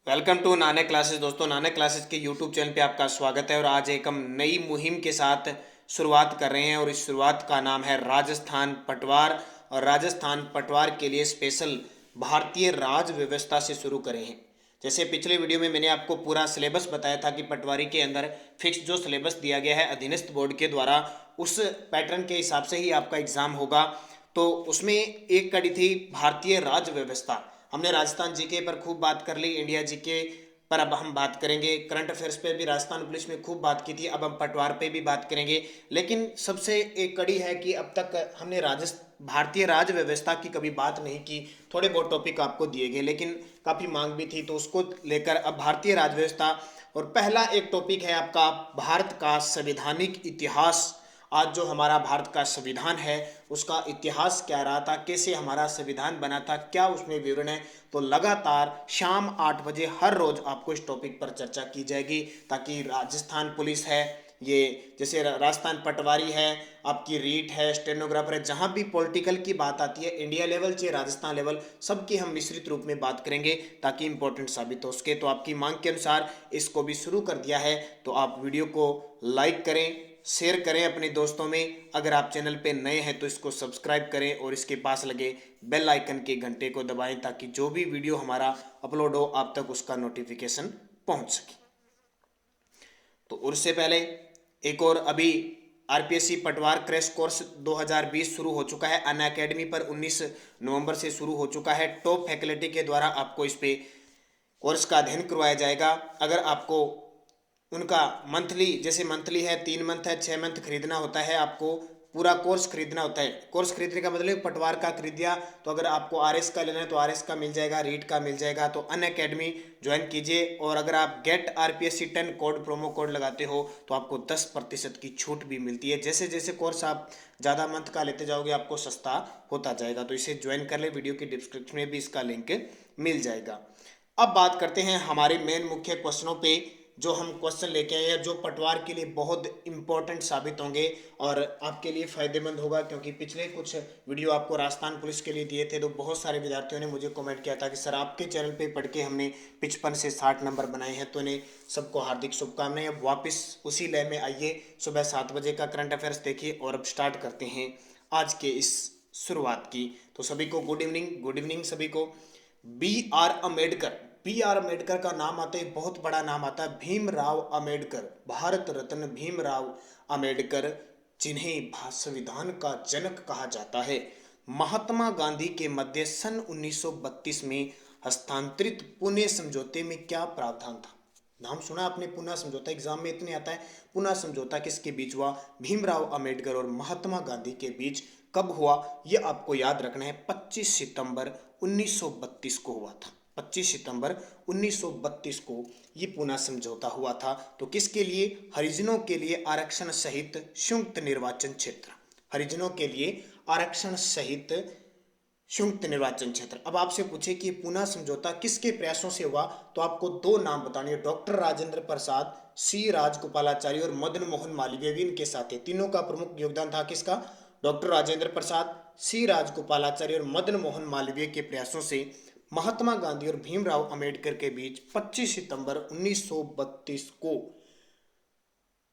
Welcome to Nanak classes. दोस्तों, Nanak classes के YouTube channel पे आपका स्वागत है और आज एक हम नई मुहिम के साथ शुरुआत कर रहे हैं और इस शुरुआत का नाम है राजस्थान पटवार। और राजस्थान पटवार के लिए स्पेशल भारतीय राज व्यवस्था से शुरू करें हैं। जैसे पिछले वीडियो में मैंने आपको पूरा सिलेबस बताया था कि पटवारी के अंदर फिक्स जो सिलेबस दिया गया है अधीनस्थ बोर्ड के द्वारा, उस पैटर्न के हिसाब से ही आपका एग्जाम होगा। तो उसमें एक कड़ी थी भारतीय राज व्यवस्था। हमने राजस्थान जीके पर खूब बात कर ली, इंडिया जीके पर अब हम बात करेंगे, करंट अफेयर्स पे भी राजस्थान पुलिस में खूब बात की थी, अब हम पटवार पे भी बात करेंगे। लेकिन सबसे एक कड़ी है कि अब तक हमने राजस्थान भारतीय राज व्यवस्था की कभी बात नहीं की। थोड़े बहुत टॉपिक आपको दिए गए लेकिन काफ़ी मांग भी थी, तो उसको लेकर अब भारतीय राज व्यवस्था। और पहला एक टॉपिक है आपका भारत का संवैधानिक इतिहास। आज जो हमारा भारत का संविधान है उसका इतिहास क्या रहा था, कैसे हमारा संविधान बना था, क्या उसमें विवरण है। तो लगातार शाम 8 बजे हर रोज आपको इस टॉपिक पर चर्चा की जाएगी, ताकि राजस्थान पुलिस है, ये जैसे राजस्थान पटवारी है, आपकी रीट है, स्टेनोग्राफर है, जहां भी पॉलिटिकल की बात आती है, इंडिया लेवल चाहे राजस्थान लेवल, सबकी हम मिश्रित रूप में बात करेंगे ताकि इंपॉर्टेंट साबित हो सके। तो आपकी मांग के अनुसार इसको भी शुरू कर दिया है, तो आप वीडियो को लाइक करें, शेयर करें अपने दोस्तों में। अगर आप चैनल पे नए हैं तो इसको सब्सक्राइब करें और इसके पास लगे बेल आइकन के घंटे को दबाएं, ताकि जो भी वीडियो हमारा अपलोड हो आप तक उसका नोटिफिकेशन पहुंच सके। तो उससे पहले एक और अभी आरपीएससी पटवार क्रैश कोर्स 2020 शुरू हो चुका है। अन अकेडमी पर 19 नवंबर से शुरू हो चुका है। टॉप फैकल्टी के द्वारा आपको इस पे कोर्स का अध्ययन करवाया जाएगा। अगर आपको उनका मंथली, जैसे मंथली है 3 मंथ है 6 मंथ खरीदना होता है, आपको पूरा कोर्स खरीदना होता है। कोर्स खरीदने का मतलब पटवार का खरीद दिया, तो अगर आपको आरएस का लेना है तो आरएस का मिल जाएगा, रीट का मिल जाएगा। तो अन अकेडमी ज्वाइन कीजिए। और अगर आप get RPSC 10 code promo code लगाते हो तो आपको 10% की छूट भी मिलती है। जैसे जैसे कोर्स आप ज़्यादा मंथ का लेते जाओगे आपको सस्ता होता जाएगा। तो इसे ज्वाइन कर ले, वीडियो की डिस्क्रिप्शन में भी इसका लिंक मिल जाएगा। अब बात करते हैं हमारे मेन मुख्य क्वेश्चनों पे, जो हम क्वेश्चन लेके आए हैं, जो पटवार के लिए बहुत इंपॉर्टेंट साबित होंगे और आपके लिए फायदेमंद होगा। क्योंकि पिछले कुछ वीडियो आपको राजस्थान पुलिस के लिए दिए थे, तो बहुत सारे विद्यार्थियों ने मुझे कमेंट किया था कि सर आपके चैनल पे पढ़ के हमने 55 से 60 नंबर बनाए हैं। तो इन्हें सबको हार्दिक शुभकामनाएं। अब वापस उसी लय में आइए, सुबह 7 बजे का करंट अफेयर्स देखिए और अब स्टार्ट करते हैं आज के इस शुरुआत की। तो सभी को गुड इवनिंग, गुड इवनिंग सभी को। B R Ambedkar, B R Ambedkar का नाम आता है, बहुत बड़ा नाम आता है, भीमराव अम्बेडकर, भारत रत्न भीमराव अम्बेडकर, जिन्हें संविधान का जनक कहा जाता है। महात्मा गांधी के मध्य सन 1932 में हस्तांतरित पुणे समझौते में क्या प्रावधान था? नाम सुना आपने पुणे समझौता, एग्जाम में इतने आता है। पुणे समझौता किसके बीच हुआ? भीमराव अम्बेडकर और महात्मा गांधी के बीच। कब हुआ यह आपको याद रखना है, 25 सितंबर 1932 को हुआ था। 25 सितंबर 1932 को ये पुणे समझौता हुआ था। तो किसके लिए? हरिजनों के लिए आरक्षण सहित संयुक्त निर्वाचन क्षेत्र, हरिजनों के लिए आरक्षण सहित संयुक्त निर्वाचन क्षेत्र। अब आपसे पूछे कि पुणे समझौता किसके प्रयासों से हुआ, तो आपको दो नाम बताने हैं, डॉक्टर राजेंद्र प्रसाद, सी राजगोपालाचारी और मदन मोहन मालवीय भी इनके साथ है। तीनों का प्रमुख योगदान था किसका? डॉक्टर राजेंद्र प्रसाद, सी राजगोपालाचारी और मदन मोहन मालवीय के प्रयासों से महात्मा गांधी और भीमराव अम्बेडकर के बीच 25 सितंबर 1932 को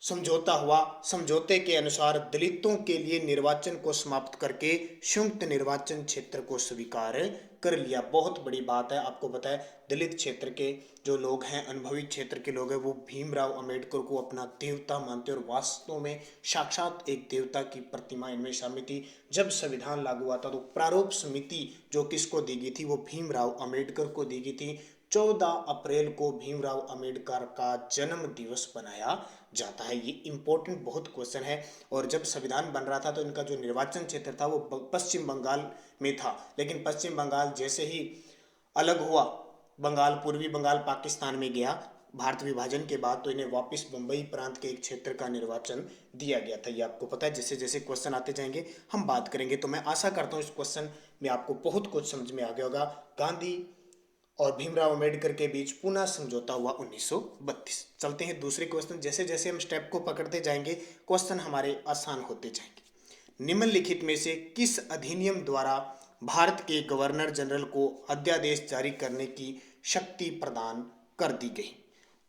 समझौता हुआ। समझौते के अनुसार दलितों के लिए निर्वाचन को समाप्त करके संयुक्त निर्वाचन क्षेत्र को स्वीकार कर लिया। बहुत बड़ी बात है। आपको पता है दलित क्षेत्र के जो लोग हैं, अनुभवी क्षेत्र के लोग हैं, वो भीमराव अम्बेडकर को अपना देवता मानते और वास्तव में साक्षात एक देवता की प्रतिमा इनमें शामिल थी। जब संविधान लागू हुआ था तो प्रारूप समिति जो किसको दी गई थी, वो भीमराव अम्बेडकर को दी गई थी। 14 अप्रैल को भीमराव अम्बेडकर का जन्म दिवस बनाया जाता है। ये इंपॉर्टेंट बहुत क्वेश्चन है। और जब संविधान बन रहा था तो इनका जो निर्वाचन क्षेत्र था वो पश्चिम बंगाल में था, लेकिन पश्चिम बंगाल जैसे ही अलग हुआ, बंगाल पूर्वी बंगाल पाकिस्तान में गया भारत विभाजन के बाद, तो इन्हें वापस मुंबई प्रांत के एक क्षेत्र का निर्वाचन दिया गया था। ये आपको पता है। जैसे जैसे क्वेश्चन आते जाएंगे हम बात करेंगे। तो मैं आशा करता हूँ इस क्वेश्चन में आपको बहुत कुछ समझ में आ गया होगा। गांधी और भीमराव अम्बेडकर के बीच पुणे समझौता हुआ 1932। चलते हैं दूसरे क्वेश्चन। जैसे जैसे हम स्टेप को पकड़ते जाएंगे क्वेश्चन हमारे आसान होते जाएंगे। निम्नलिखित में से किस अधिनियम द्वारा भारत के गवर्नर जनरल को अध्यादेश जारी करने की शक्ति प्रदान कर दी गई।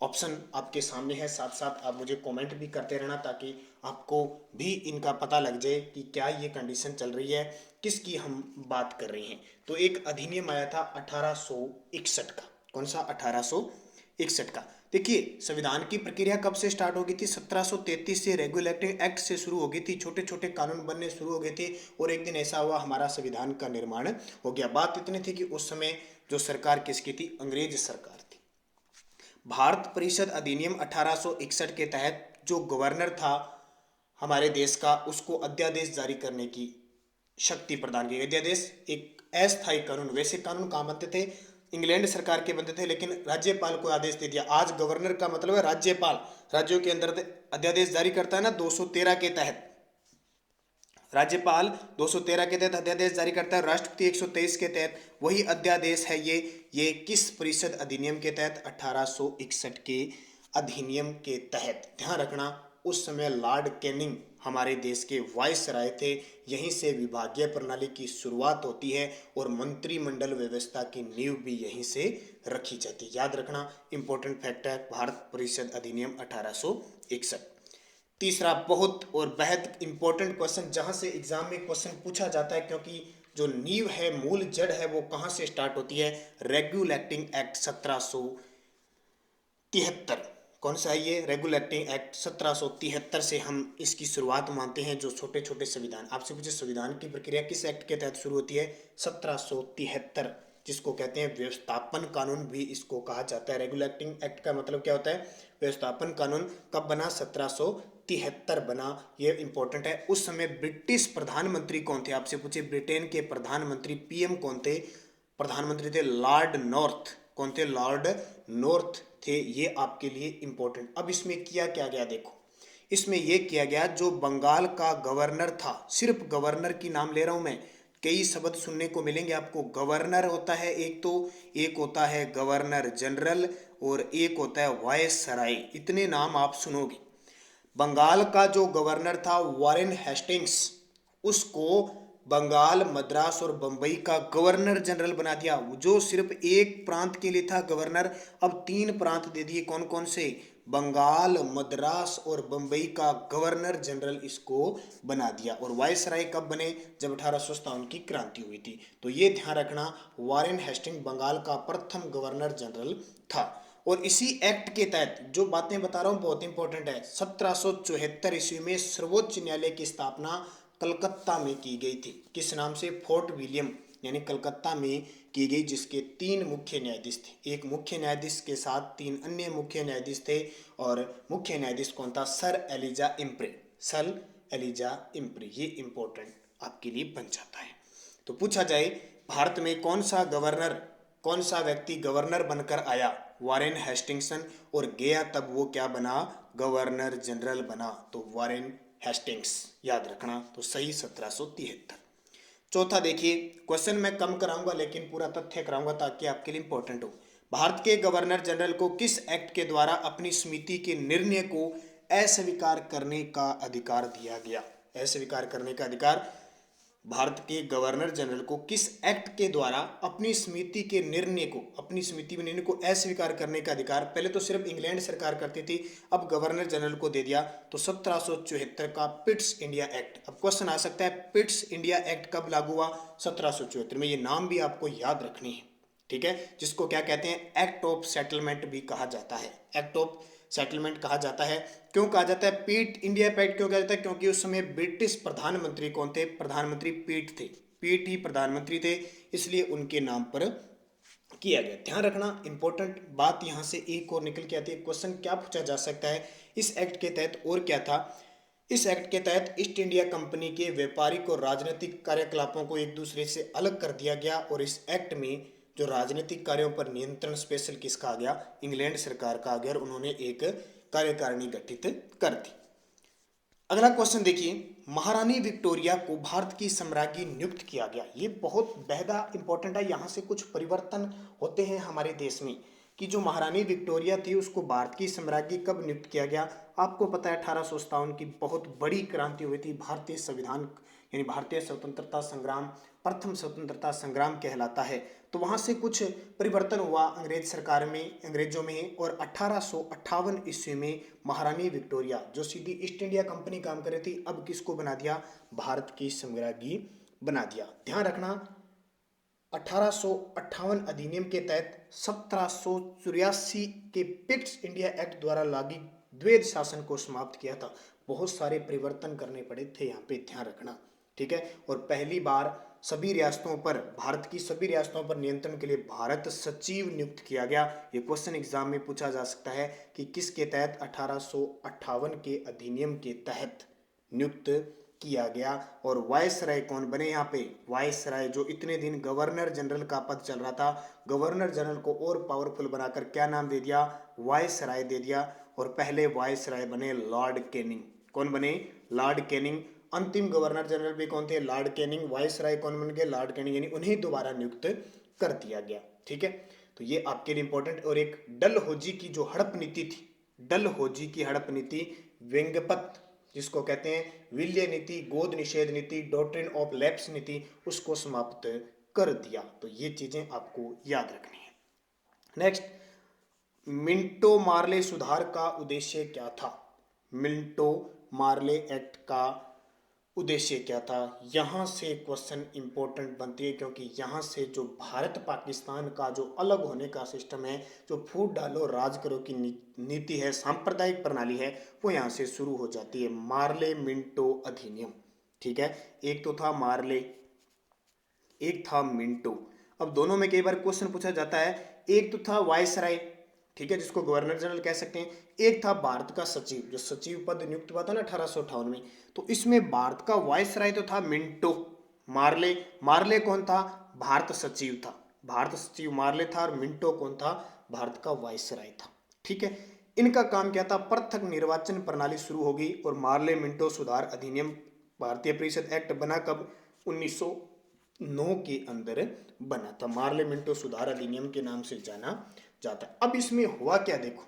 ऑप्शन आपके सामने है, साथ साथ आप मुझे कमेंट भी करते रहना ताकि आपको भी इनका पता लग जाए कि क्या ये कंडीशन चल रही है, किसकी हम बात कर रहे हैं। तो एक अधिनियम आया था 1861 का। कौन सा? 1861 का। देखिए, संविधान की प्रक्रिया कब से स्टार्ट हो गई थी? 1733 से रेगुलेटिंग एक्ट से शुरू हो गई थी। छोटे छोटे कानून बनने शुरू हो गए थे और एक दिन ऐसा हुआ, हमारा संविधान का निर्माण हो गया। बात इतनी थी कि उस समय जो सरकार किसकी थी? अंग्रेज सरकार थी। भारत परिषद अधिनियम 1861 के तहत जो गवर्नर था हमारे देश का, उसको अध्यादेश जारी करने की शक्ति प्रदान की। अध्यादेश एक अस्थायी कानून, वैसे कानून कहाँ बनते थे? इंग्लैंड सरकार के बनते थे, लेकिन राज्यपाल को आदेश दे दिया। आज गवर्नर का मतलब है राज्यपाल, राज्यों के अंदर अध्यादेश जारी करता है ना। 213 के तहत राज्यपाल 213 के तहत अध्यादेश जारी करता है, राष्ट्रपति 123 के तहत। वही अध्यादेश है ये किस परिषद अधिनियम के तहत? 1861 के अधिनियम के तहत। ध्यान रखना, उस समय लॉर्ड कैनिंग हमारे देश के वाइसराय थे। यहीं से विभागीय प्रणाली की शुरुआत होती है और मंत्रिमंडल व्यवस्था की नींव भी यहीं से रखी जाती है। याद रखना, इंपॉर्टेंट फैक्ट है, भारत परिषद अधिनियम 1861। तीसरा बहुत और बेहद इंपॉर्टेंट क्वेश्चन, जहां से एग्जाम में क्वेश्चन पूछा जाता है, क्योंकि जो नींव है, मूल जड़ है, वो कहां से स्टार्ट होती है? Regulating act 1773। कौन सा है ये? रेगुलेटिंग एक्ट 1773 से हम इसकी शुरुआत मानते हैं। जो छोटे छोटे संविधान, आपसे पूछे संविधान की प्रक्रिया किस एक्ट के तहत शुरू होती है? 1773, जिसको कहते हैं व्यवस्थापन कानून भी इसको कहा जाता है। रेगुलेटिंग एक्ट का मतलब क्या होता है? व्यवस्थापन कानून। कब बना? 1773 बना। ये इंपॉर्टेंट है। उस समय ब्रिटिश प्रधानमंत्री कौन थे? आपसे पूछे ब्रिटेन के प्रधानमंत्री पीएम कौन थे? प्रधानमंत्री थे लॉर्ड नॉर्थ। कौन थे? लॉर्ड नॉर्थ थे। ये आपके लिए इंपॉर्टेंट। अब इसमें किया क्या गया? देखो, इसमें यह किया गया, जो बंगाल का गवर्नर था, सिर्फ गवर्नर की नाम ले रहा हूं मैं, कई शब्द सुनने को मिलेंगे आपको। गवर्नर होता है एक, तो एक होता है गवर्नर जनरल और एक होता है वायसराय। इतने नाम आप सुनोगे। बंगाल का जो गवर्नर था वारेन हेस्टिंग्स, उसको बंगाल, मद्रास और बंबई का गवर्नर जनरल बना दिया। जो सिर्फ एक प्रांत के लिए था गवर्नर, अब 3 प्रांत दे दिए। कौन कौन से? बंगाल, मद्रास और बंबई का गवर्नर जनरल इसको बना दिया। और वायसराय कब बने? जब 1857 की क्रांति हुई थी। तो ये ध्यान रखना, वारेन हेस्टिंग बंगाल का प्रथम गवर्नर जनरल था। और इसी एक्ट के तहत जो बातें बता रहा हूं बहुत इंपॉर्टेंट है। 1774 ईस्वी में सर्वोच्च न्यायालय की स्थापना कलकत्ता में की गई थी। किस नाम से? फोर्ट विलियम, यानी कलकत्ता में की गई, जिसके 3 मुख्य न्यायाधीश थे। एक मुख्य न्यायाधीश के साथ 3 अन्य मुख्य न्यायाधीश थे। और मुख्य न्यायाधीश कौन था? Sir Elijah Impey. Sir Elijah Impey. ये इंपॉर्टेंट आपके लिए बन जाता है। तो पूछा जाए, भारत में कौन सा गवर्नर, कौन सा व्यक्ति गवर्नर बनकर आया? वारेन हेस्टिंग्सन। और गया तब वो क्या बना? गवर्नर जनरल बना। तो वारेन हेस्टिंग्स, याद रखना। तो सही 1773। चौथा देखिए, क्वेश्चन मैं कम कराऊंगा लेकिन पूरा तथ्य कराऊंगा ताकि आपके लिए इंपॉर्टेंट हो। भारत के गवर्नर जनरल को किस एक्ट के द्वारा अपनी समिति के निर्णय को अस्वीकार करने का अधिकार दिया गया? अस्वीकार करने का अधिकार भारत के गवर्नर जनरल को किस एक्ट के द्वारा अपनी समिति के निर्णय को, अपनी समिति में निर्णय को अस्वीकार करने का अधिकार? पहले तो सिर्फ इंग्लैंड सरकार करती थी, अब गवर्नर जनरल को दे दिया। तो 1774 का पिट्स इंडिया एक्ट। अब क्वेश्चन आ सकता है, पिट्स इंडिया एक्ट कब लागू हुआ? 1774 में। ये नाम भी आपको याद रखनी है, ठीक है, जिसको क्या कहते हैं? एक्ट ऑफ सेटलमेंट भी कहा जाता है। एक्ट ऑफ सेटलमेंट कहा जाता है। क्यों कहा जाता है? पीट इंडिया पैक्ट क्यों कहा जाता है? क्योंकि उस समय ब्रिटिश प्रधानमंत्री कौन थे? प्रधानमंत्री पीट थे। पीट ही प्रधानमंत्री थे, इसलिए उनके नाम पर किया गया। ध्यान रखना, इंपॉर्टेंट बात यहां से एक और निकल के आती है। क्वेश्चन क्या पूछा जा सकता है इस एक्ट के तहत? और क्या था इस एक्ट के तहत? ईस्ट इंडिया कंपनी के व्यापारिक और राजनीतिक कार्यकलापों को एक दूसरे से अलग कर दिया गया। और इस एक्ट में जो राजनीतिक कार्यों पर नियंत्रण स्पेशल किसका आ गया? इंग्लैंड सरकार का आ गया। उन्होंने एक कार्यकारिणी गठित कर दी। अगला क्वेश्चन देखिए, महारानी विक्टोरिया को भारत की सम्राज्ञी नियुक्त किया गया। ये बहुत बेहदा इंपॉर्टेंट है। यहाँ से कुछ परिवर्तन होते हैं हमारे देश में कि जो महारानी विक्टोरिया थी उसको भारत की सम्राज्ञी कब नियुक्त किया गया? आपको पता है 1857 की बहुत बड़ी क्रांति हुई थी। भारतीय संविधान यानी भारतीय स्वतंत्रता संग्राम प्रथम स्वतंत्रता संग्राम कहलाता है। तो वहाँ से कुछ परिवर्तन हुआ अंग्रेज सरकार में, अंग्रेजों में, और 1858 ईस्वी में महारानी विक्टोरिया जो सीधी ईस्ट इंडिया कंपनी काम कर रही थी, अब किसको बना दिया, भारत की सम्राज्ञी बना दिया। ध्यान रखना 1858 अधिनियम के तहत 1784 के पिट्स इंडिया एक्ट द्वारा लागू द्वैध शासन को समाप्त किया था। बहुत सारे परिवर्तन करने पड़े थे यहाँ पे, ध्यान रखना, ठीक है। और पहली बार सभी रियासतों पर, भारत की सभी रियासतों पर नियंत्रण के लिए भारत सचिव नियुक्त किया गया। ये क्वेश्चन एग्जाम में पूछा जा सकता है कि किसके तहत, 1858 के अधिनियम के तहत नियुक्त किया गया। और वायसराय कौन बने यहाँ पे, वायसराय जो इतने दिन गवर्नर जनरल का पद चल रहा था, गवर्नर जनरल को और पावरफुल बनाकर क्या नाम दे दिया, वायसराय दे दिया। और पहले वायसराय बने लॉर्ड कैनिंग। कौन बने, लॉर्ड कैनिंग। अंतिम गवर्नर जनरल भी कौन थे, लॉर्ड कैनिंग। वायसराय कौन बन गए, लॉर्ड कैनिंग, यानी उन्हें दोबारा नियुक्त कर दिया गया, ठीक है। तो ये आपके लिए इंपॉर्टेंट। और एक डलहौजी की जो हड़प नीति थी, डलहौजी की हड़प नीति, वेंगपत जिसको कहते हैं, विल्य नीति, गोद निषेध नीति, डॉक्ट्रिन ऑफ लैप्स नीति, उसको समाप्त कर दिया। तो ये चीजें आपको याद रखनी है। नेक्स्ट, मिंटो मार्ले सुधार का उद्देश्य क्या था, मिंटो मार्ले एक्ट का उद्देश्य क्या था। यहां से क्वेश्चन इंपॉर्टेंट बनती है, क्योंकि यहां से जो भारत पाकिस्तान का जो अलग होने का सिस्टम है, जो फूट डालो राज करो की नीति है, सांप्रदायिक प्रणाली है, वो यहां से शुरू हो जाती है। मार्ले मिंटो अधिनियम, ठीक है। एक तो था मार्ले, एक था मिंटो। अब दोनों में कई बार क्वेश्चन पूछा जाता है। एक तो था वायसराय, ठीक है, जिसको गवर्नर जनरल कह सकते हैं। एक था भारत का सचिव, जो सचिव पद नियुक्त हुआ था ना 1858 में। तो इसमें भारत का वायसराय तो था मिंटो। मार्ले, मार्ले कौन था, भारत सचिव था, भारत सचिव मार्ले था। और मिंटो कौन था, भारत का वायसराय था, ठीक है। इनका काम क्या था, पृथक निर्वाचन प्रणाली शुरू होगी। और मार्ले मिंटो सुधार अधिनियम, भारतीय परिषद एक्ट बना कब, 1909 के अंदर बना था। मार्ले मिंटो सुधार अधिनियम के नाम से जाना जाता है। अब इसमें हुआ क्या, देखो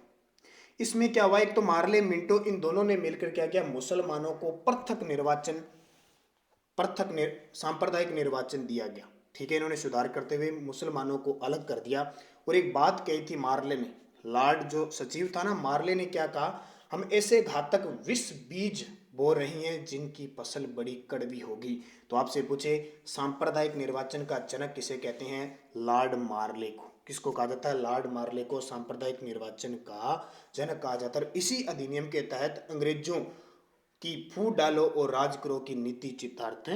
इसमें क्या हुआ। एक तो मार्ले मिंटो, इन दोनों ने मिलकर क्या किया, मुसलमानों को पृथक निर्वाचन, सांप्रदायिक निर्वाचन दिया गया, ठीक है। इन्होंने सुधार करते हुए मुसलमानों को अलग कर दिया। और एक बात कही थी मार्ले ने, लॉर्ड जो सचिव था ना, मार्ले ने क्या कहा, हम ऐसे घातक विष बीज बो रही हैं जिनकी फसल बड़ी कड़वी होगी। तो आपसे पूछे सांप्रदायिक निर्वाचन का जनक किसे कहते हैं, लॉर्ड मार्ले को। किसको कहा जाता है, लॉर्ड मार्ले को सांप्रदायिक निर्वाचन का जनक कहा जाता है। इसी अधिनियम के तहत अंग्रेजों की फूट डालो और राज करो की नीति चितार्थ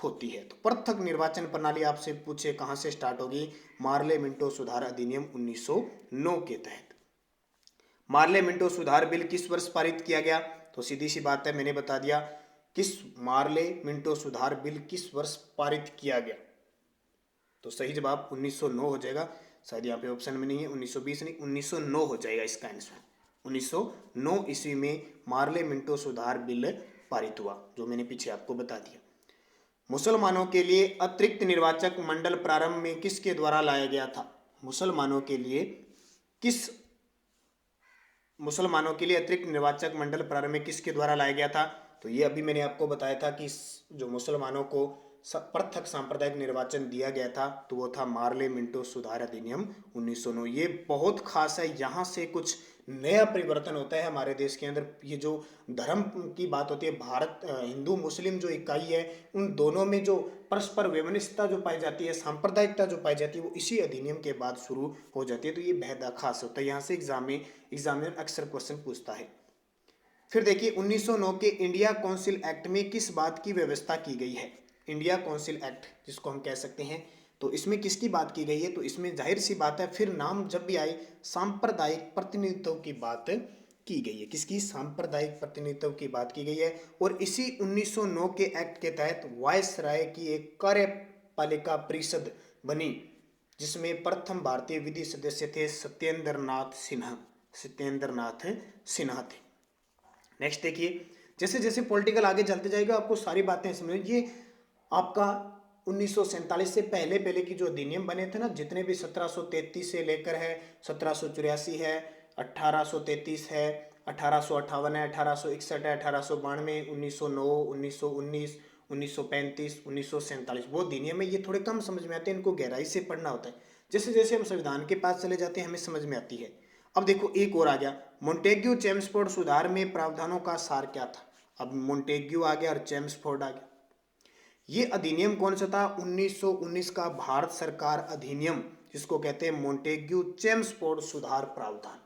होती है। तो पृथक निर्वाचन प्रणाली आपसे पूछे कहां से स्टार्ट होगी, मार्ले मिंटो सुधार अधिनियम 1909 के तहत। मार्ले मिंटो सुधार बिल किस वर्ष पारित किया गया, तो सीधी सी बात है, मैंने बता दिया। किस मार्ले मिंटो सुधार बिल किस वर्ष पारित किया गया, तो सही जवाब 1909 हो जाएगा। शायद यहाँ पे ऑप्शन में नहीं है, 1920 नहीं, 1909 हो जाएगा इसका आंसर। 1909 ईस्वी में मार्ले मिंटो सुधार बिल पारित हुआ, जो मैंने पीछे आपको बता दिया। मुसलमानों के लिए अतिरिक्त निर्वाचक मंडल प्रारंभ में किसके द्वारा लाया गया था, मुसलमानों के लिए अतिरिक्त निर्वाचक मंडल प्रारंभ में किसके द्वारा लाया गया था, तो ये अभी मैंने आपको बताया था कि जो मुसलमानों को पृथक सांप्रदायिक निर्वाचन दिया गया था, तो वो था मार्ले मिंटो सुधार अधिनियम 1909। ये बहुत खास है, यहाँ से कुछ नया परिवर्तन होता है हमारे देश के अंदर। ये जो धर्म की बात होती है, भारत हिंदू मुस्लिम जो इकाई है, उन दोनों में जो परस्पर वैमनस्यता जो पाई जाती है, सांप्रदायिकता जो पाई जाती है, वो इसी अधिनियम के बाद शुरू हो जाती है। तो ये बेहद खास होता है, यहाँ से एग्जामिनर अक्सर क्वेश्चन पूछता है। फिर देखिए 1909 के इंडिया काउंसिल एक्ट में किस बात की व्यवस्था की गई है, इंडिया काउंसिल एक्ट जिसको हम कह सकते हैं, तो इसमें किसकी बात की गई है, तो इसमें जाहिर सी बात है, फिर नाम जब भी आए सांप्रदायिक प्रतिनिधित्व की बात की गई है। किसकी, सांप्रदायिक प्रतिनिधित्व की बात की गई है। और इसी 1909 के एक्ट के तहत वायसराय की एक कार्यपालिका परिषद बनी, जिसमें प्रथम भारतीय विधि सदस्य थे सत्येंद्र नाथ सिन्हा थे। नेक्स्ट देखिए, जैसे जैसे पॉलिटिकल आगे चलते जाएगा आपको सारी बातें समझ, ये आपका 1947 से पहले पहले की जो अधिनियम बने थे ना, जितने भी 1733 से लेकर है, 1784 है, 1833 है, 1858 है, 1861 है, 1892, 1909, 1919, 1935, 1947, वो अधिनियम है। ये थोड़े कम समझ में आते हैं, इनको गहराई से पढ़ना होता है। जैसे जैसे हम संविधान के पास चले जाते हैं हमें समझ में आती है। अब देखो एक और आ गया, मोंटेग्यू चेम्सफोर्ड सुधार में प्रावधानों का सार क्या था। अब मोंटेग्यू आ गया और चेम्सफोर्ड आ गया। ये अधिनियम कौन सा था, 1919 का भारत सरकार अधिनियम, जिसको कहते हैं मोंटेग्यू चेम्सफोर्ड सुधार प्रावधान।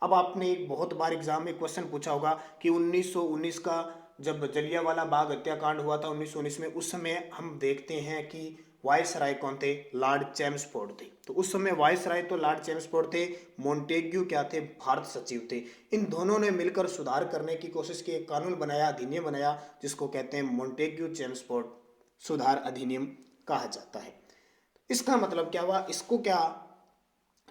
अब आपने एक बहुत बार एग्जाम में क्वेश्चन पूछा होगा कि 1919 का जब जलियांवाला बाग हत्याकांड हुआ था 1919 में, उस समय हम देखते हैं कि वायसराय कौन थे, लॉर्ड चेम्सफोर्ड थे। तो उस समय वायसराय तो लॉर्ड चेम्सफोर्ड थे, मोंटेग्यू क्या थे, भारत सचिव थे। इन दोनों ने मिलकर सुधार करने की कोशिश की, एक कानून बनाया, अधिनियम बनाया, जिसको कहते हैं मोंटेग्यू चेम्सफोर्ड सुधार अधिनियम कहा जाता है। इसका मतलब क्या हुआ, इसको क्या,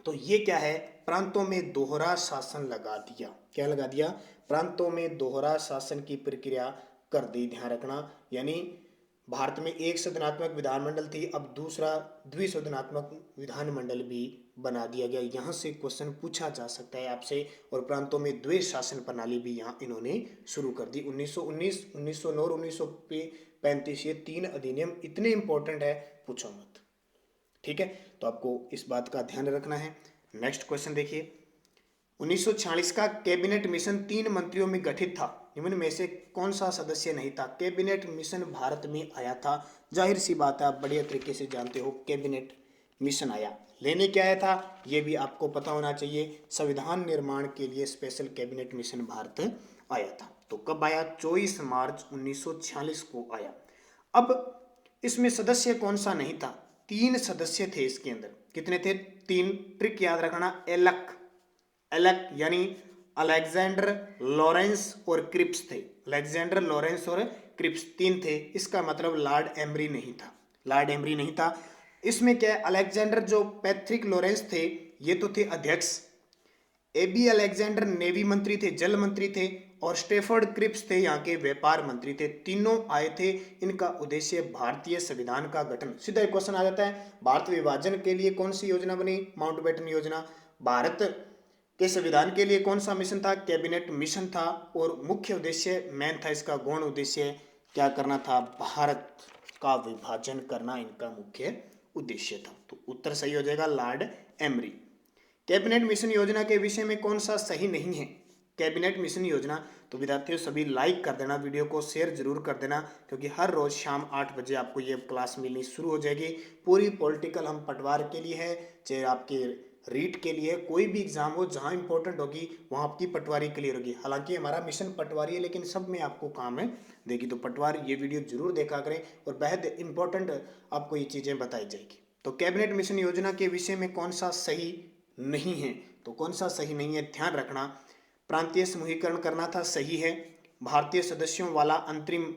तो ये क्या है, प्रांतों में दोहरा शासन लगा दिया। क्या लगा दिया, प्रांतों में दोहरा शासन की प्रक्रिया कर दी। ध्यान रखना, यानी भारत में एक सदनात्मक विधानमंडल थी, अब दूसरा द्विसदनात्मक विधानमंडल भी बना दिया गया। यहाँ से क्वेश्चन पूछा जा सकता है आपसे। और प्रांतों में द्वैध शासन प्रणाली भी यहाँ इन्होंने शुरू कर दी। 1919, 1909 और 1935 ये 3 अधिनियम इतने इंपॉर्टेंट है, पूछो मत। ठीक है, तो आपको इस बात का ध्यान रखना है। नेक्स्ट क्वेश्चन देखिए, 1946 का कैबिनेट मिशन 3 मंत्रियों में गठित था, निम्न में से कौन सा सदस्य नहीं था। कैबिनेट मिशन भारत में आया था, जाहिर सी बात है आप बढ़िया तरीके से जानते हो, कैबिनेट मिशन आया, लेने क्या आया था ये भी आपको पता होना चाहिए। संविधान निर्माण के लिए स्पेशल कैबिनेट मिशन भारत आया था। तो कब आया, 24 मार्च 1946 को आया। अब इसमें सदस्य कौन सा नहीं था, 3 सदस्य थे इसके अंदर। कितने थे, 3। ट्रिक याद रखना, एलक यानी अलेक्जेंडर, लॉरेंस और क्रिप्स थे। अलेक्जेंडर, लॉरेंस और क्रिप्स 3 थे। इसका मतलब लॉर्ड एमरी नहीं था, लॉर्ड एमरी नहीं था। इसमें क्या है, अलेक्जेंडर जो पैट्रिक लॉरेंस थे ये तो थे अध्यक्ष, एबी अलेक्जेंडर नेवी मंत्री थे, जल मंत्री थे, और स्टेफर्ड क्रिप्स थे यहाँ के व्यापार मंत्री थे। तीनों आए थे, इनका उद्देश्य भारतीय संविधान का गठन। सीधा एक क्वेश्चन आ जाता है, भारत विभाजन के लिए कौन सी योजना बनी, माउंटबेटन योजना। भारत के संविधान के लिए कौन सा मिशन था, कैबिनेट मिशन था। और मुख्य उद्देश्य मेन था इसका, गौण उद्देश्य क्या करना था, भारत का विभाजन करना इनका मुख्य उद्देश्य था। तो उत्तर सही हो जाएगा लॉर्ड एमरी। कैबिनेट मिशन योजना के विषय में कौन सा सही नहीं है, कैबिनेट मिशन योजना। तो विद्यार्थियों सभी लाइक कर देना, वीडियो को शेयर जरूर कर देना, क्योंकि हर रोज शाम 8 बजे आपको ये क्लास मिलनी शुरू हो जाएगी। पूरी पॉलिटिकल हम पटवार के लिए है, चाहे आपके रीट के लिए, कोई भी एग्जाम हो जहाँ इंपॉर्टेंट होगी वहाँ आपकी पटवारी क्लियर होगी। हालांकि हमारा मिशन पटवारी है, लेकिन सब में आपको काम है देगी। तो पटवार ये वीडियो जरूर देखा करें, और बेहद इंपॉर्टेंट आपको ये चीज़ें बताई जाएगी। तो कैबिनेट मिशन योजना के विषय में कौन सा सही नहीं है, तो कौन सा सही नहीं है ध्यान रखना। प्रांतीय समूहीकरण करना था, सही है। भारतीय सदस्यों वाला अंतरिम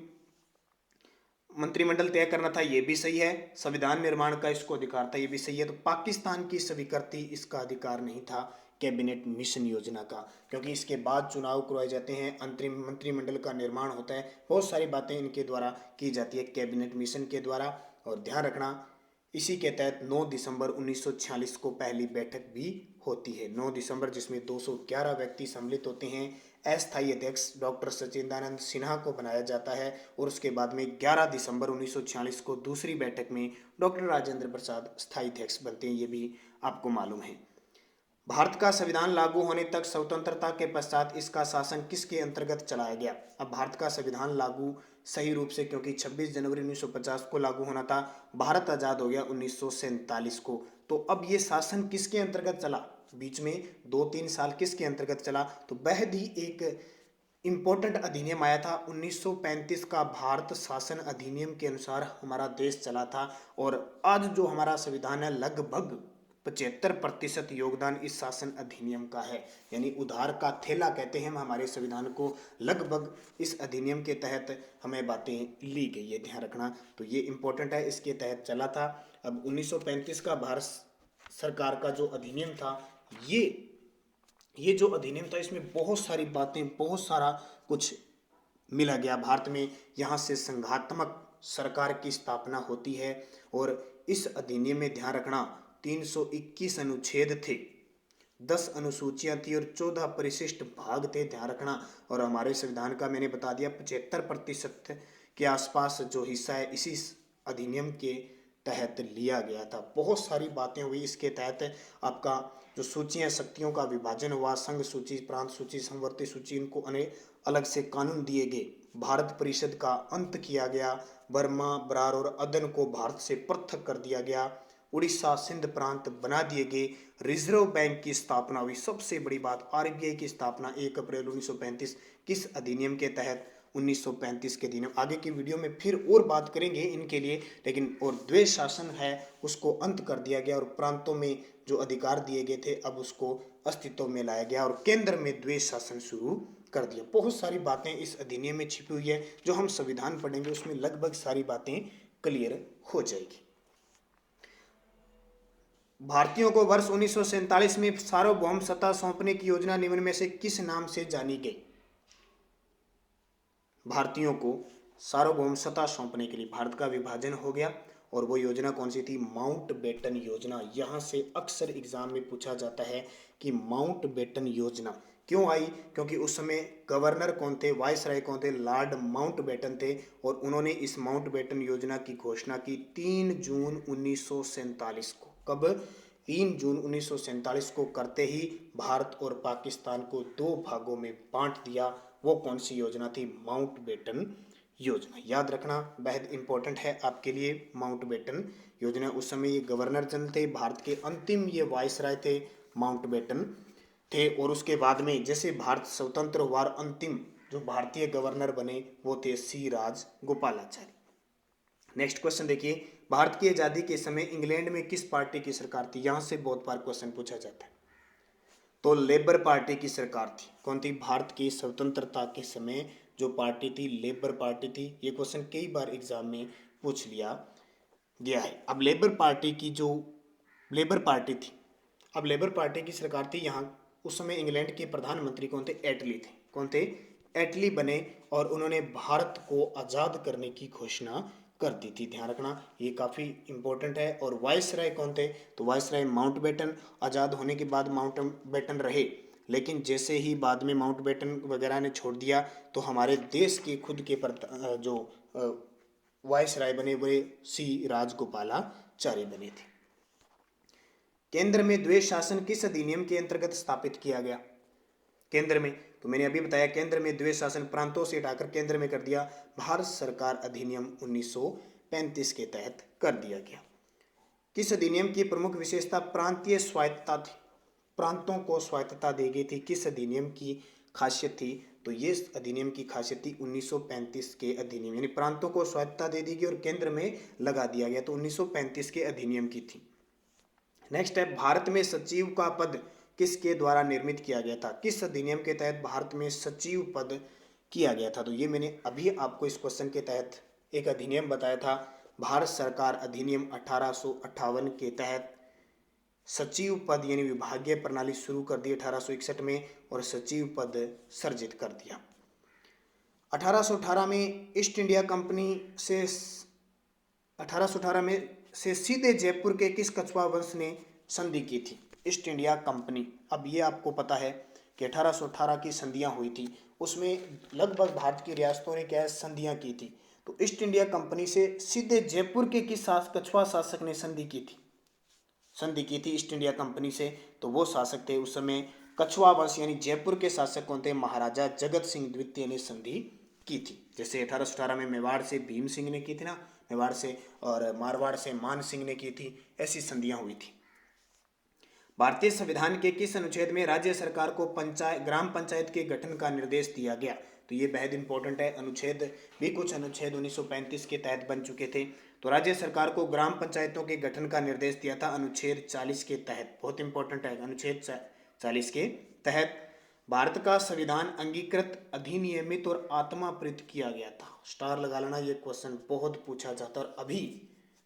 मंत्रिमंडल तय करना था, ये भी सही है। संविधान निर्माण का इसको अधिकार था, ये भी सही है। तो पाकिस्तान की स्वीकृति इसका अधिकार नहीं था कैबिनेट मिशन योजना का, क्योंकि इसके बाद चुनाव करवाए जाते हैं, अंतरिम मंत्रिमंडल का निर्माण होता है, बहुत सारी बातें इनके द्वारा की जाती है कैबिनेट मिशन के द्वारा। और ध्यान रखना, इसी के तहत 9 दिसंबर 1946 को पहली बैठक भी होती है, 9 दिसंबर, जिसमें 211 व्यक्ति सम्मिलित होते हैं। अस्थायी अध्यक्ष डॉक्टर सचिदानंद सिन्हा को बनाया जाता है। और उसके बाद में 11 दिसंबर 1946 को दूसरी बैठक में डॉक्टर राजेंद्र प्रसाद स्थायी अध्यक्ष बनते हैं, ये भी आपको मालूम है। भारत का संविधान लागू होने तक स्वतंत्रता के पश्चात इसका शासन किसके अंतर्गत चलाया गया। अब भारत का संविधान लागू सही रूप से, क्योंकि 26 जनवरी 1950 को लागू होना था, भारत आज़ाद हो गया 1947 को। तो अब ये शासन किसके अंतर्गत चला, बीच में 2-3 साल किसके अंतर्गत चला, तो बेहद ही एक इम्पोर्टेंट अधिनियम आया था 1935 का भारत शासन अधिनियम के अनुसार हमारा देश चला था। और आज जो हमारा संविधान है, लगभग 75% योगदान इस शासन अधिनियम का है, यानी उधार का थैला कहते हैं हम हमारे संविधान को। लगभग इस अधिनियम के तहत हमें बातें ली गई है, ध्यान रखना। तो ये इम्पोर्टेंट है, इसके तहत चला था। अब 1935 का भारत सरकार का जो अधिनियम था, ये जो अधिनियम था, इसमें बहुत सारी बातें, बहुत सारा कुछ मिला गया भारत में। यहाँ से संघात्मक सरकार की स्थापना होती है। और इस अधिनियम में ध्यान रखना 321 अनुच्छेद थे, 10 अनुसूचियां थी और 14 परिशिष्ट भाग थे, ध्यान रखना। और हमारे संविधान का मैंने बता दिया 75% के आसपास जो हिस्सा है इसी अधिनियम के तहत लिया गया था। बहुत सारी बातें हुई इसके तहत। आपका जो सूचियां शक्तियों का विभाजन हुआ, संघ सूची, प्रांत सूची, समवर्ती सूची, इनको अलग से कानून दिए गए। भारत परिषद का अंत किया गया। बर्मा, बरार और अदन को भारत से पृथक कर दिया गया। उड़ीसा, सिंध प्रांत बना दिए गए। रिजर्व बैंक की स्थापना हुई। सबसे बड़ी बात, आरबीआई की स्थापना 1 अप्रैल 1935 किस अधिनियम के तहत? 1935 के अधिनियम। आगे की वीडियो में फिर और बात करेंगे इनके लिए, लेकिन और द्वैध शासन है उसको अंत कर दिया गया और प्रांतों में जो अधिकार दिए गए थे अब उसको अस्तित्व में लाया गया और केंद्र में द्वैध शासन शुरू कर दिया। बहुत सारी बातें इस अधिनियम में छिपी हुई है, जो हम संविधान पढ़ेंगे उसमें लगभग सारी बातें क्लियर हो जाएगी। भारतीयों को वर्ष 1947 में सार्वभौम सत्ता सौंपने की योजना निम्न में से किस नाम से जानी गई? भारतीयों को सार्वभौम सत्ता सौंपने के लिए भारत का विभाजन हो गया और वो योजना कौन सी थी? माउंटबेटन योजना। यहां से अक्सर एग्जाम में पूछा जाता है कि माउंटबेटन योजना क्यों आई? क्योंकि उस समय गवर्नर कौन थे, वायसराय कौन थे? लॉर्ड माउंटबेटन थे और उन्होंने इस माउंटबेटन योजना की घोषणा की 3 जून 1947 को। कब? 3 जून 1947 को करते ही भारत और पाकिस्तान को दो भागों में बांट दिया। वो कौन सी योजना थी? माउंटबेटन योजना। याद रखना, बेहद इंपॉर्टेंट है आपके लिए माउंटबेटन योजना। उस समय ये गवर्नर जनरल थे, भारत के अंतिम ये वायसराय थे, माउंटबेटन थे। और उसके बाद में जैसे भारत स्वतंत्र हुआ, अंतिम जो भारतीय गवर्नर बने वो थे सी राजगोपालाचारी। नेक्स्ट क्वेश्चन देखिए, भारत की आजादी के समय इंग्लैंड में किस पार्टी की सरकार थी? यहां से बहुत बार क्वेश्चन पूछा जाता है। तो लेबर पार्टी की सरकार थी। कौन थी? भारत की स्वतंत्रता के समय जो पार्टी थी लेबर पार्टी थी। ये क्वेश्चन कई बार एग्जाम में पूछ लिया गया है। अब लेबर पार्टी की जो लेबर पार्टी थी, अब लेबर पार्टी की सरकार थी। यहाँ उस समय इंग्लैंड के प्रधानमंत्री कौन थे? एटली थे। कौन थे? एटली बने और उन्होंने भारत को आज़ाद करने की घोषणा कर दी थी। ध्यान रखना, ये काफ़ी इंपॉर्टेंट है। और वायसराय कौन थे? तो वायसराय माउंटबेटन। आज़ाद होने के बाद माउंटबेटन रहे, लेकिन जैसे ही बाद में माउंटबेटन वगैरह ने छोड़ दिया तो हमारे देश के खुद के जो वायसराय बने वे सी राजगोपालाचारी बने थे। केंद्र में द्वैध शासन किस अधिनियम के अंतर्गत स्थापित किया गया? केंद्र में, तो मैंने अभी बताया, केंद्र में द्वैध शासन प्रांतों से हटाकर केंद्र में कर दिया। भारत सरकार अधिनियम 1935 के तहत कर दिया गया। किस अधिनियम की प्रमुख विशेषता प्रांतीय स्वायत्तता थी? प्रांतों को स्वायत्तता दी गई थी। किस अधिनियम की खासियत थी? तो ये अधिनियम की खासियत थी 1935 के अधिनियम, यानी प्रांतों को स्वायत्तता दे दी गई और केंद्र में लगा दिया गया, तो 1935 के अधिनियम की थी। नेक्स्ट है, भारत में सचिव का पद किसके द्वारा निर्मित किया गया था? किस अधिनियम के तहत भारत में सचिव पद किया गया था? तो ये मैंने अभी आपको इस क्वेश्चन के तहत एक अधिनियम बताया था, भारत सरकार अधिनियम 1858 के तहत सचिव पद यानी विभागीय प्रणाली शुरू कर दी 1861 में और सचिव पद सर्जित कर दिया। 1818 में ईस्ट इंडिया कंपनी से 1818 में से सीधे जयपुर के किस कछुआ वंश ने संधि की थी? East India company. अब ये आपको पता है कि 1818 की संधियां हुई थी, उसमें लगभग भारत की रियासतों ने क्या संधियां की थी? तो ईस्ट इंडिया कंपनी से सीधे जयपुर के किस कछुआ शासक ने संधि की थी? संधि की थी ईस्ट इंडिया कंपनी से, तो वो शासक थे उस समय कछुआ वंश, यानी जयपुर के शासक कौन थे? महाराजा जगत सिंह द्वितीय ने संधि की थी। जैसे 1818 में मेवाड़ से भीम सिंह ने की थी ना, मेवाड़ से, और मारवाड़ से मान सिंह ने की थी, ऐसी संधियां हुई थी। भारतीय संविधान के किस अनुच्छेद में राज्य सरकार को ग्राम पंचायत के गठन का निर्देश दिया गया? तो ये बेहद इंपॉर्टेंट है। अनुच्छेद भी कुछ अनुच्छेद 1935 के तहत बन चुके थे। तो राज्य सरकार को ग्राम पंचायतों के गठन का निर्देश दिया था अनुच्छेद 40 के तहत। बहुत इंपॉर्टेंट है, अनुच्छेद 40 के तहत भारत का संविधान अंगीकृत, अधिनियमित और आत्माप्रीत किया गया था। स्टार लगा लेना, ये क्वेश्चन बहुत पूछा जाता है और अभी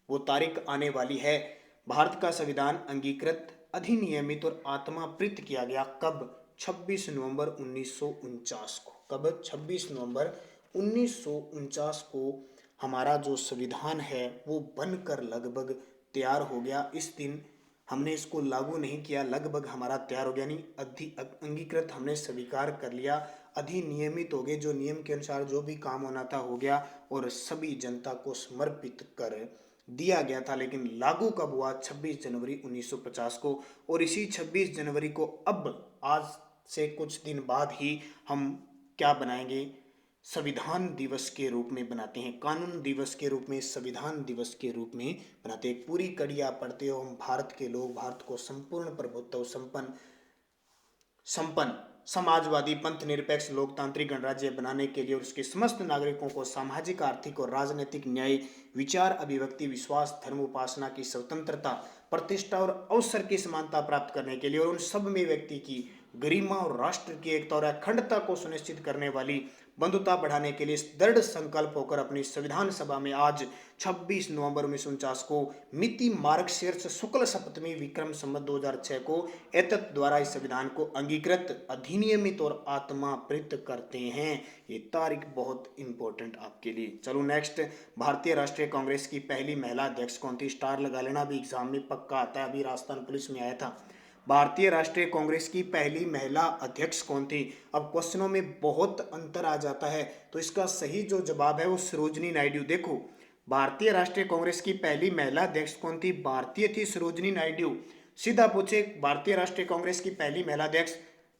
वो तारीख आने वाली है। भारत का संविधान अंगीकृत, अधिनियमित और आत्माप्रीत किया गया कब? 26 नवंबर 1949 को। कब? 26 नवंबर 1949 को हमारा जो संविधान है वो बनकर लगभग तैयार हो गया। इस दिन हमने इसको लागू नहीं किया, लगभग हमारा तैयार हो गया, यानी अंगीकृत हमने स्वीकार कर लिया, अधिनियमित हो गए, जो नियम के अनुसार जो भी काम होना था हो गया और सभी जनता को समर्पित कर दिया गया था, लेकिन लागू कब हुआ? 26 जनवरी 1950 को। और इसी 26 जनवरी को अब आज से कुछ दिन बाद ही हम क्या बनाएंगे? संविधान दिवस के रूप में बनाते हैं, कानून दिवस के रूप में, संविधान दिवस के रूप में बनाते हैं। पूरी कड़ी आप पढ़ते हो, हम भारत के लोग भारत को संपूर्ण प्रभुत्व संपन्न समाजवादी पंथ निरपेक्ष लोकतांत्रिक गणराज्य बनाने के लिए और उसके समस्त नागरिकों को सामाजिक आर्थिक और राजनीतिक न्याय, विचार अभिव्यक्ति विश्वास धर्म उपासना की स्वतंत्रता, प्रतिष्ठा और अवसर की समानता प्राप्त करने के लिए और उन सब में व्यक्ति की गरिमा और राष्ट्र की एकता और अखंडता को सुनिश्चित करने वाली बंधुता बढ़ाने के लिए दृढ़ संकल्प होकर अपनी संविधान सभा में आज 26 नवंबर 1949 को मिति मार्गशीर्ष शुक्ल सप्तमी विक्रम संवत 2006 को एतत् द्वारा इस संविधान को अंगीकृत, अधिनियमित और आत्माप्रित करते हैं। ये तारीख बहुत इंपॉर्टेंट आपके लिए। चलो नेक्स्ट, भारतीय राष्ट्रीय कांग्रेस की पहली महिला अध्यक्ष कौन थी? स्टार लगा लेना, भी एग्जाम में पक्का आता है, अभी राजस्थान पुलिस में आया था। भारतीय राष्ट्रीय कांग्रेस की पहली महिला अध्यक्ष कौन थी? अब क्वेश्चनों में बहुत अंतर आ जाता है, तो इसका सही जो जवाब है वो सरोजिनी नायडू। देखो, भारतीय राष्ट्रीय कांग्रेस की पहली महिला अध्यक्ष कौन थी? भारतीय थी सरोजिनी नायडू। सीधा पूछे भारतीय राष्ट्रीय कांग्रेस की पहली महिला अध्यक्ष,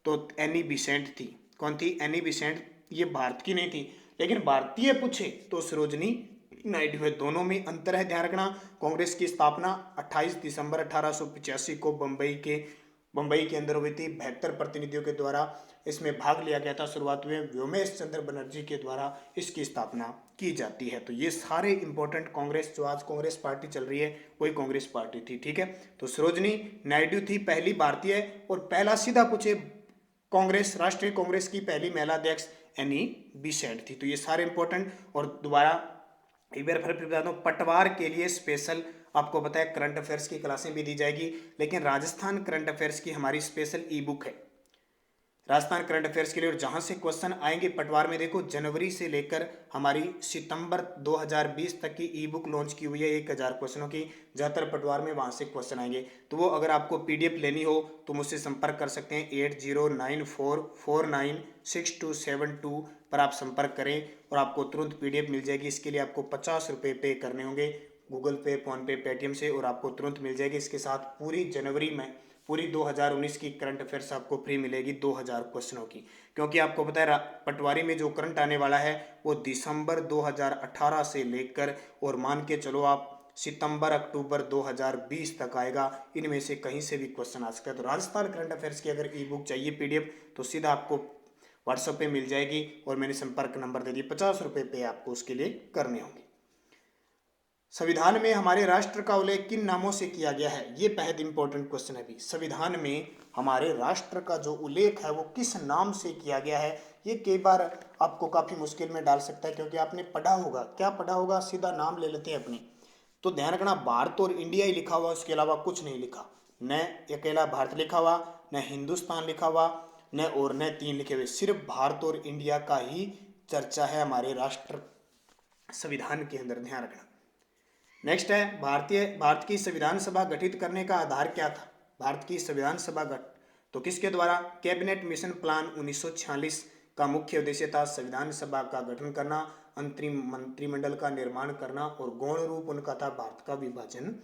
तो एनी बिसेंट थी। कौन थी? Any Besant. ये भारत की नहीं थी, लेकिन भारतीय पूछे तो सरोजिनी नायडू है। दोनों में अंतर है, ध्यान रखना। कांग्रेस की स्थापना 28 दिसंबर 1885 को बंबई के अंदर हुई थी। 72 प्रतिनिधियों के द्वारा इसमें भाग लिया गया था। शुरुआत में व्योमेश चंद्र बनर्जी के द्वारा इसकी स्थापना की जाती है। तो ये सारे इंपॉर्टेंट कांग्रेस, जो आज कांग्रेस पार्टी चल रही है वही कांग्रेस पार्टी थी, ठीक है। तो सरोजिनी नायडू थी पहली भारतीय। और पहला सीधा पूछे कांग्रेस, राष्ट्रीय कांग्रेस की पहली महिला अध्यक्ष एनी बिसेंट थी। तो ये सारे इंपॉर्टेंट। और दोबारा एक बार फिर बता दूं, पटवार के लिए स्पेशल आपको बताया करंट अफेयर्स की क्लासें भी दी जाएगी, लेकिन राजस्थान करंट अफेयर्स की हमारी स्पेशल ई बुक है राजस्थान करंट अफेयर्स के लिए। और जहां से क्वेश्चन आएंगे पटवार में, देखो जनवरी से लेकर हमारी सितंबर 2020 तक की ई बुक लॉन्च की हुई है 1000 क्वेश्चनों की। ज्यादातर पटवार में वहां से क्वेश्चन आएंगे। तो वो अगर आपको पीडीएफ लेनी हो तो मुझसे संपर्क कर सकते हैं। 8094496272 पर आप संपर्क करें और आपको तुरंत पीडीएफ मिल जाएगी। इसके लिए आपको 50 रुपये पे करने होंगे गूगल पे, फोनपे, पेटीएम से, और आपको तुरंत मिल जाएगी। इसके साथ पूरी जनवरी में पूरी 2019 की करंट अफेयर्स आपको फ्री मिलेगी 2000 क्वेश्चनों की। क्योंकि आपको पता है पटवारी में जो करंट आने वाला है वो दिसंबर 2018 से लेकर और मान के चलो आप सितंबर अक्टूबर 2020 तक आएगा। इनमें से कहीं से भी क्वेश्चन आ सकता है। तो राजस्थान करंट अफेयर्स की अगर ई बुक चाहिए पीडीएफ तो सीधा आपको व्हाट्सएप पे मिल जाएगी और मैंने संपर्क नंबर दे दिए। 50 रुपये पे आपको उसके लिए करने होंगे। संविधान में हमारे राष्ट्र का उल्लेख किन नामों से किया गया है? ये बेहद इंपॉर्टेंट क्वेश्चन है। भी संविधान में हमारे राष्ट्र का जो उल्लेख है वो किस नाम से किया गया है? ये कई बार आपको काफी मुश्किल में डाल सकता है, क्योंकि आपने पढ़ा होगा। क्या पढ़ा होगा? सीधा नाम ले लेते हैं अपने। तो ध्यान रखना, भारत और इंडिया ही लिखा हुआ, उसके अलावा कुछ नहीं लिखा। न अकेला भारत लिखा हुआ, न हिंदुस्तान लिखा हुआ, न और न 3 लिखे हुए। सिर्फ भारत और इंडिया का ही चर्चा है हमारे राष्ट्र संविधान के अंदर, ध्यान रखना। नेक्स्ट है, भारत की संविधान सभा गठित करने का आधार क्या था? भारत की संविधान सभा तो किसके द्वारा? कैबिनेट मिशन प्लान 1946 का मुख्य उद्देश्य था संविधान सभा का गठन करना, अंतरिम मंत्रिमंडल का निर्माण करना और गौण रूप उनका था भारत का विभाजन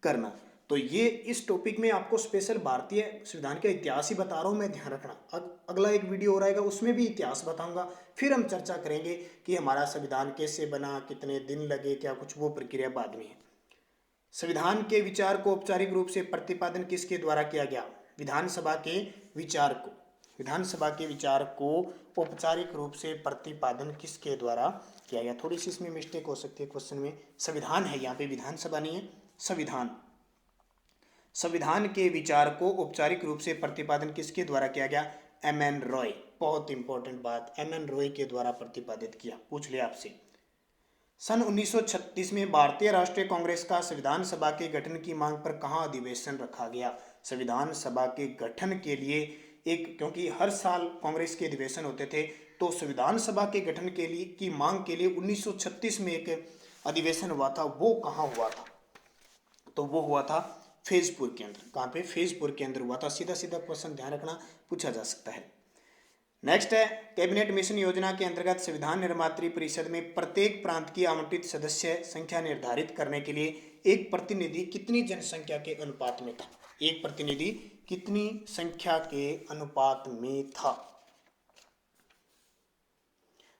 करना। तो ये इस टॉपिक में आपको स्पेशल भारतीय संविधान का इतिहास ही बता रहा हूँ मैं, ध्यान रखना। अगला एक वीडियो हो रहेगा उसमें भी इतिहास बताऊंगा। फिर हम चर्चा करेंगे कि हमारा संविधान कैसे बना, कितने दिन लगे, क्या कुछ, वो प्रक्रिया बाद में है। संविधान के विचार को औपचारिक रूप से प्रतिपादन किसके द्वारा किया गया? विधानसभा के विचार को औपचारिक रूप से प्रतिपादन किसके द्वारा किया गया? थोड़ी सी इसमें मिस्टेक हो सकती है क्वेश्चन में, संविधान है यहाँ पे, विधानसभा नहीं है। संविधान के विचार को औपचारिक रूप से प्रतिपादन किसके द्वारा किया गया? एम.एन. रॉय। बहुत इंपॉर्टेंट बात, एम.एन. रॉय के द्वारा प्रतिपादित किया। पूछ लिया आपसे। सन 1936 में भारतीय राष्ट्रीय कांग्रेस का संविधान सभा के गठन की मांग पर कहाँ अधिवेशन रखा गया? संविधान सभा के गठन के लिए क्योंकि हर साल कांग्रेस के अधिवेशन होते थे, तो संविधान सभा के गठन के लिए की मांग के लिए 1936 में एक अधिवेशन हुआ था। वो कहाँ हुआ था? तो वो हुआ था फैजपुर के अंदर। कहाँ पे? फैजपुर के अंदर हुआ था। सीधा सीधा क्वेश्चन ध्यान रखना, पूछा जा सकता है। नेक्स्ट है, कैबिनेट मिशन योजना के अंतर्गत संविधान निर्मात्री परिषद में प्रत्येक प्रांत की आवंटित सदस्य संख्या निर्धारित करने के लिए एक प्रतिनिधि कितनी जनसंख्या के अनुपात में था? एक प्रतिनिधि कितनी संख्या के अनुपात में था?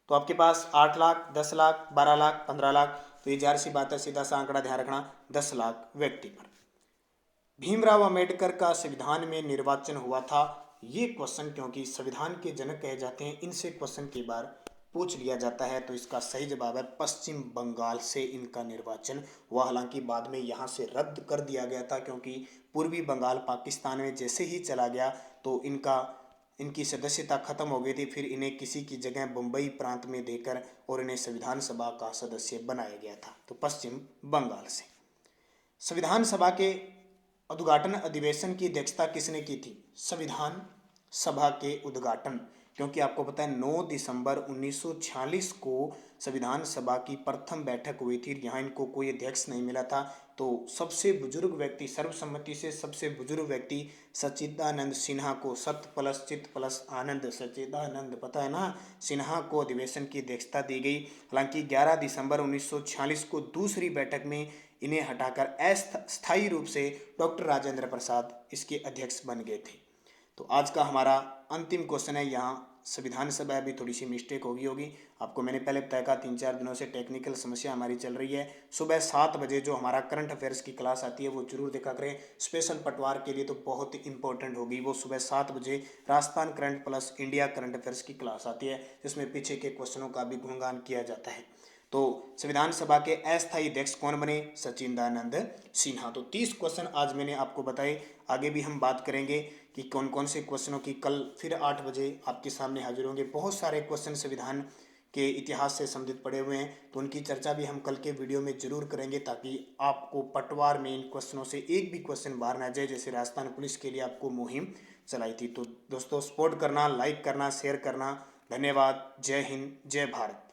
तो आपके पास 8 लाख, 10 लाख, 12 लाख, 15 लाख। तो ये जाहिर सी बात है, सीधा सा आंकड़ा ध्यान रखना, 10 लाख व्यक्ति पर। भीमराव अंबेडकर का संविधान में निर्वाचन हुआ था। ये क्वेश्चन क्योंकि संविधान के जनक कहे जाते हैं, इनसे क्वेश्चन की बार पूछ लिया जाता है। तो इसका सही जवाब है पश्चिम बंगाल से इनका निर्वाचन हुआ। हालांकि बाद में यहाँ से रद्द कर दिया गया था, क्योंकि पूर्वी बंगाल पाकिस्तान में जैसे ही चला गया तो इनकी सदस्यता खत्म हो गई थी। फिर इन्हें किसी की जगह बम्बई प्रांत में देकर और इन्हें संविधान सभा का सदस्य बनाया गया था। तो पश्चिम बंगाल से। संविधान सभा के उद्घाटन अधिवेशन की अध्यक्षता किसने की थी? संविधान सभा के उद्घाटन, क्योंकि आपको पता है 9 दिसंबर 1946 को संविधान सभा की प्रथम बैठक हुई थी। यहाँ इनको कोई अध्यक्ष नहीं मिला था। तो सबसे बुजुर्ग व्यक्ति, सर्वसम्मति से सबसे बुजुर्ग व्यक्ति सच्चिदानंद सिन्हा को, सत प्लस चित प्लस आनंद, सच्चिदानंद पता है ना, सिन्हा को अधिवेशन की अध्यक्षता दी गई। हालांकि 11 दिसंबर 1946 को दूसरी बैठक में इन्हें हटाकर अस्थायी रूप से डॉक्टर राजेंद्र प्रसाद इसके अध्यक्ष बन गए थे। तो आज का हमारा अंतिम क्वेश्चन है, यहाँ संविधान सभा अभी थोड़ी सी मिस्टेक होगी। आपको मैंने पहले बताया था 3-4 दिनों से टेक्निकल समस्या हमारी चल रही है। सुबह 7 बजे जो हमारा करंट अफेयर्स की क्लास आती है वो जरूर देखा करें। स्पेशल पटवार के लिए तो बहुत ही इंपॉर्टेंट होगी। वो सुबह 7 बजे Rajasthan current plus India current affairs की क्लास आती है, जिसमें पीछे के क्वेश्चनों का भी गुणगान किया जाता है। तो संविधान सभा के अस्थायी अध्यक्ष कौन बने? सच्चिदानंद सिन्हा। तो 30 क्वेश्चन आज मैंने आपको बताए। आगे भी हम बात करेंगे कि कौन कौन से क्वेश्चनों की। कल फिर 8 बजे आपके सामने हाजिर होंगे। बहुत सारे क्वेश्चन संविधान के इतिहास से संबंधित पड़े हुए हैं, तो उनकी चर्चा भी हम कल के वीडियो में जरूर करेंगे, ताकि आपको पटवार में इन क्वेश्चनों से एक भी क्वेश्चन बाहर ना जाए, जैसे राजस्थान पुलिस के लिए आपको मुहिम चलाई थी। तो दोस्तों, सपोर्ट करना, लाइक करना, शेयर करना। धन्यवाद। जय हिंद, जय भारत।